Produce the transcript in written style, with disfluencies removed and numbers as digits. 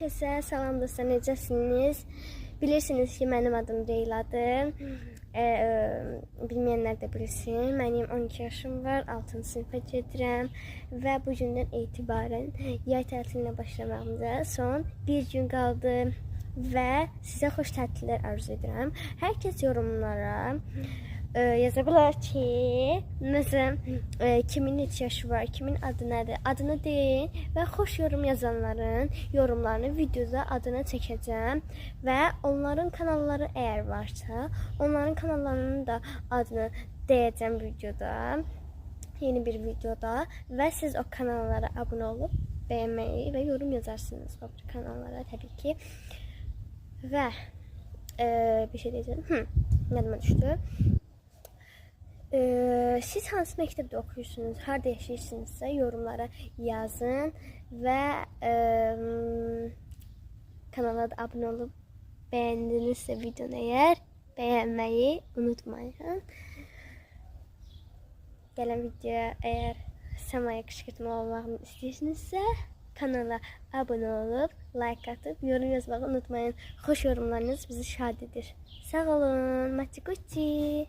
Herkese salam dostlar, necəsiniz? Bilirsiniz ki, mənim adım Leyladır. Bilməyənlər də bilsin. Mənim 12 yaşım var, 6-cı sinifə gedirəm və bu gündən etibarən yay tətilinə başlamağımıza son bir gün qaldı və sizə xoş tətillər arzu edirəm. Hər kəs yorumlara yaza bilər ki, məsələn, kimin neçə yaşı var, kimin adı nədir, adını deyin və xoş yorum yazanların yorumlarını videoda adını çəkəcəm və onların kanalları əgər varsa, onların kanallarının da adını deyəcəm videoda, yeni bir videoda və siz o kanallara abunə olub bəyənməyi və yorum yazarsınız o kanallara təbii ki. Və bir şey deyəcəm, yadıma düşdü. Siz hansı məktəbdə oxuyursunuz, harada yaşayırsınızsa yorumlara yazın və kanala da abunə olub bəyəndinizsə videonu əgər bəyənməyi unutmayın. Gələn videoya əgər səmaya qışqırtma olmağını istəyirsinizsə kanala abunə olub, like atıb, yorum yazmağı unutmayın. Xoş yorumlarınız bizi şad edir. Sağ olun, Matikuti.